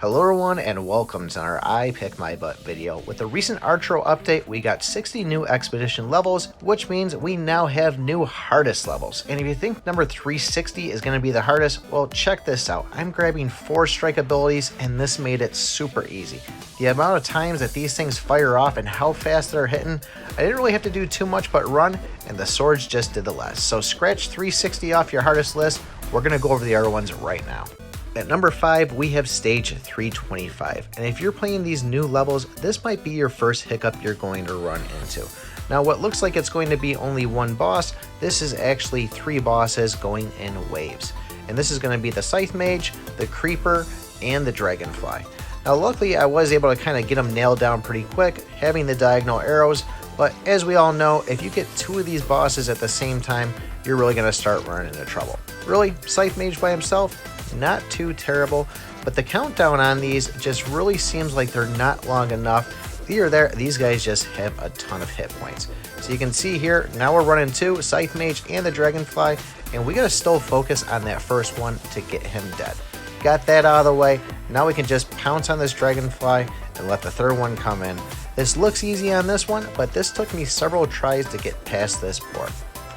Hello everyone and welcome to our I Pick My Butt video. With the recent Archero update, we got 60 new expedition levels, which means we now have new hardest levels. And if you think number 360 is going to be the hardest, well check this out. I'm grabbing 4 strike abilities and this made it super easy. The amount of times that these things fire off and how fast they're hitting, I didn't really have to do too much but run, and the swords just did the rest. So scratch 360 off your hardest list. We're going to go over the other ones right now. At number 5, we have stage 325, and if you're playing these new levels, this might be your first hiccup you're going to run into. Now what looks like it's going to be only one boss, this is actually 3 bosses going in waves. And this is going to be the Scythe Mage, the Creeper, and the Dragonfly. Now luckily I was able to kind of get them nailed down pretty quick, having the diagonal arrows, but as we all know, if you get 2 of these bosses at the same time, you're really going to start running into trouble. Really, Scythe Mage by himself? Not too terrible, but the countdown on these just really seems like they're not long enough. Here or there, these guys just have a ton of hit points. So you can see here, now we're running 2, Scythe Mage and the Dragonfly, and we gotta still focus on that first one to get him dead. Got that out of the way, now we can just pounce on this Dragonfly and let the third one come in. This looks easy on this one, but this took me several tries to get past this port.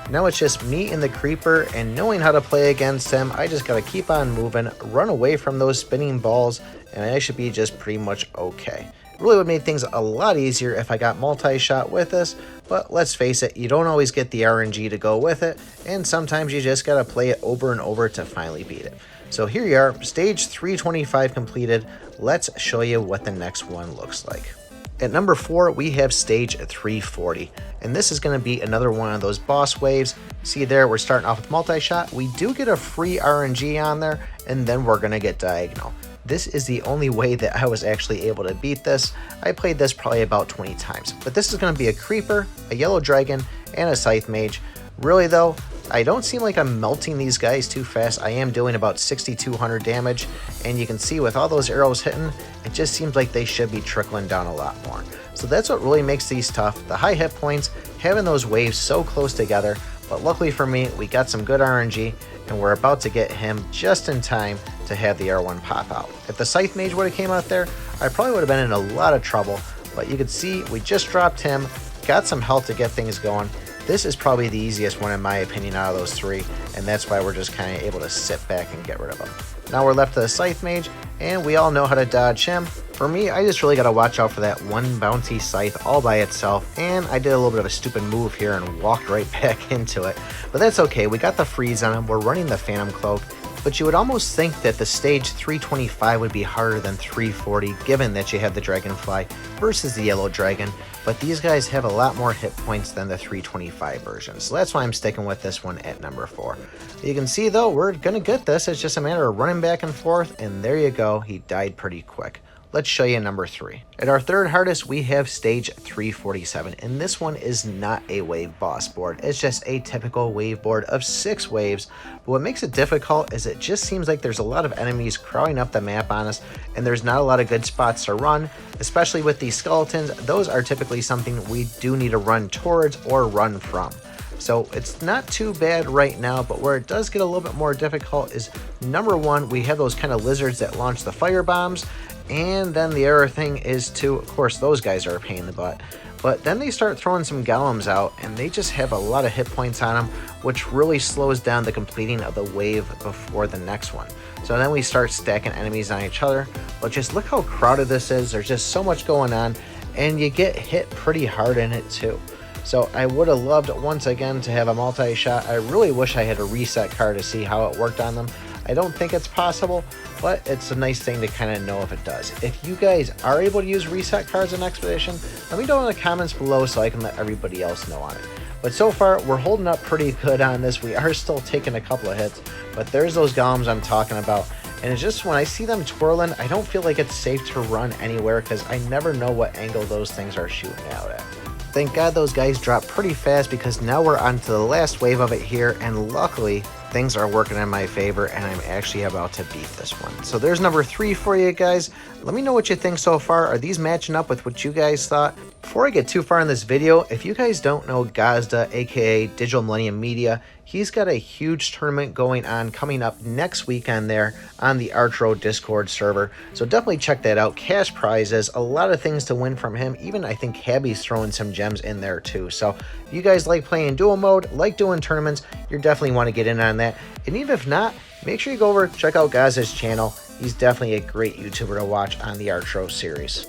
Now it's just me and the Creeper, and knowing how to play against him, I just gotta keep on moving, run away from those spinning balls, and I should be just pretty much okay. It really would make things a lot easier if I got multi-shot with this, but let's face it, you don't always get the RNG to go with it, and sometimes you just gotta play it over and over to finally beat it. So here you are, stage 325 completed. Let's show you what the next one looks like. At number 4, we have stage 340, and this is going to be another one of those boss waves. See there, we're starting off with multi-shot. We do get a free RNG on there, and then we're going to get diagonal. This is the only way that I was actually able to beat this. I played this probably about 20 times, but this is going to be a Creeper, a Yellow Dragon, and a Scythe Mage. Really though, I don't seem like I'm melting these guys too fast. I am doing about 6,200 damage, and you can see with all those arrows hitting, it just seems like they should be trickling down a lot more. So that's what really makes these tough, the high hit points, having those waves so close together, but luckily for me, we got some good RNG, and we're about to get him just in time to have the R1 pop out. If the Scythe Mage would have came out there, I probably would have been in a lot of trouble, but you can see we just dropped him, got some health to get things going. This is probably the easiest one in my opinion out of those 3, and that's why we're just kind of able to sit back and get rid of them. Now we're left to the Scythe Mage, and we all know how to dodge him. For me, I just really got to watch out for that one bouncy scythe all by itself, and I did a little bit of a stupid move here and walked right back into it. But that's okay, we got the freeze on him, we're running the Phantom Cloak, but you would almost think that the stage 325 would be harder than 340 given that you have the Dragonfly versus the Yellow Dragon, but these guys have a lot more hit points than the 325 version, so that's why I'm sticking with this one at number 4. You can see though, we're gonna get this, it's just a matter of running back and forth, and there you go, he died pretty quick. Let's show you number 3. At our third hardest, we have stage 347, and this one is not a wave boss board. It's just a typical wave board of 6 waves, but what makes it difficult is it just seems like there's a lot of enemies crowding up the map on us, and there's not a lot of good spots to run, especially with these skeletons. Those are typically something we do need to run towards or run from. So it's not too bad right now, but where it does get a little bit more difficult is number 1, we have those kind of lizards that launch the fire bombs, and then the other thing is too, of course, those guys are a pain in the butt. But then they start throwing some golems out, and they just have a lot of hit points on them, which really slows down the completing of the wave before the next one. So then we start stacking enemies on each other, but just look how crowded this is. There's just so much going on, and you get hit pretty hard in it too. So I would have loved once again to have a multi-shot. I really wish I had a reset card to see how it worked on them. I don't think it's possible, but it's a nice thing to kind of know if it does. If you guys are able to use reset cards in Expedition, let me know in the comments below so I can let everybody else know on it. But so far, we're holding up pretty good on this. We are still taking a couple of hits, but there's those golems I'm talking about. And it's just when I see them twirling, I don't feel like it's safe to run anywhere because I never know what angle those things are shooting out at. Thank God those guys dropped pretty fast because now we're on to the last wave of it here, and luckily things are working in my favor and I'm actually about to beat this one. So there's number 3 for you guys. Let me know what you think so far. Are these matching up with what you guys thought? Before I get too far in this video, if you guys don't know Gazda, aka Digital Millennium Media, he's got a huge tournament going on coming up next weekend there on the Archero Discord server. So definitely check that out. Cash prizes, a lot of things to win from him. Even I think Cabby's throwing some gems in there too. So if you guys like playing duo mode, like doing tournaments, you definitely want to get in on that. And even if not, make sure you go over, check out Gazda's channel. He's definitely a great YouTuber to watch on the Archero series.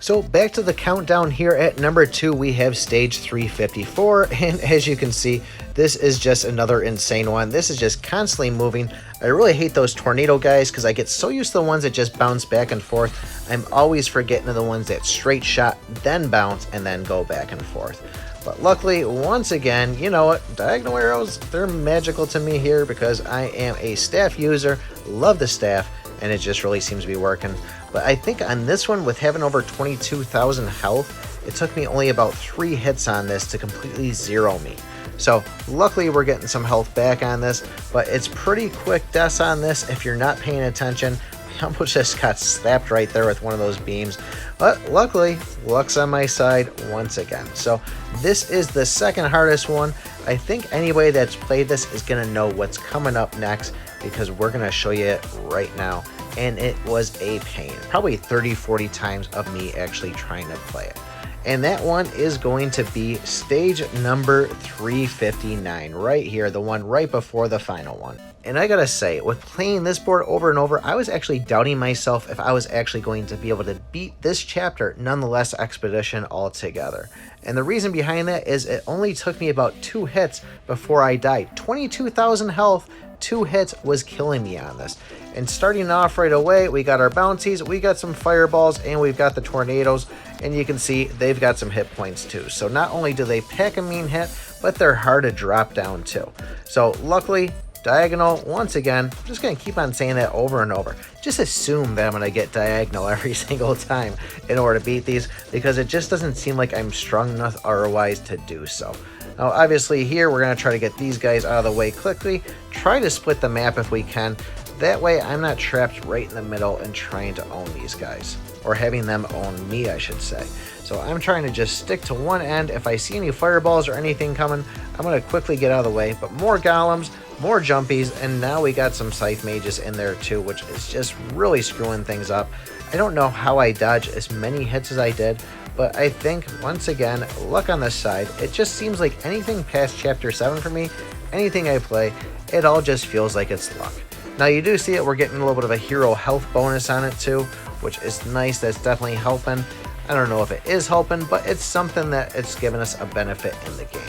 So back to the countdown here at number 2, we have stage 354, and as you can see, this is just another insane one. This is just constantly moving. I really hate those tornado guys because I get so used to the ones that just bounce back and forth. I'm always forgetting of the ones that straight shot, then bounce, and then go back and forth. But luckily, once again, you know what, diagonal arrows, they're magical to me here because I am a staff user, love the staff, and it just really seems to be working. But I think on this one, with having over 22,000 health, it took me only about 3 hits on this to completely zero me. So luckily we're getting some health back on this, but it's pretty quick deaths on this if you're not paying attention. I almost just got slapped right there with one of those beams, but luckily luck's on my side once again. So this is the second hardest one. I think anybody that's played this is gonna know what's coming up next because we're gonna show you it right now. And it was a pain, probably 30-40 times of me actually trying to play it. And that one is going to be stage number 359 right here, the one right before the final one. And I gotta say, with playing this board over and over, I was actually doubting myself if I was actually going to be able to beat this chapter, nonetheless expedition altogether. And the reason behind that is it only took me about 2 hits before I died. 22,000 health, 2 hits was killing me on this. And starting off right away, we got our bounties, we got some fireballs, and we've got the tornadoes. And you can see they've got some hit points too. So not only do they pack a mean hit, but they're hard to drop down too. So luckily, diagonal, once again, I'm just going to keep on saying that over and over. Just assume that I'm going to get diagonal every single time in order to beat these, because it just doesn't seem like I'm strong enough otherwise to do so. Now obviously here we're going to try to get these guys out of the way quickly, try to split the map if we can. That way I'm not trapped right in the middle and trying to own these guys, or having them own me, I should say. So I'm trying to just stick to one end. If I see any fireballs or anything coming, I'm going to quickly get out of the way. But more golems, more jumpies, and now we got some scythe mages in there too, which is just really screwing things up. I don't know how I dodged as many hits as I did, but I think, once again, luck on this side. It just seems like anything past chapter 7 for me, anything I play, it all just feels like it's luck. Now you do see it, we're getting a little bit of a hero health bonus on it too, which is nice. That's definitely helping. I don't know if it is helping, but it's something that it's given us a benefit in the game.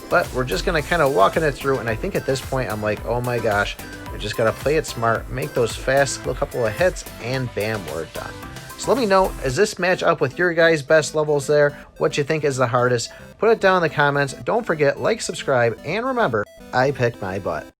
But we're just going to kind of walking it through, and I think at this point I'm like, oh my gosh, we just got to play it smart, make those fast couple of hits, and bam, we're done. So let me know, does this match up with your guys' best levels there? What you think is the hardest? Put it down in the comments. Don't forget, like, subscribe, and remember, I pick my butt.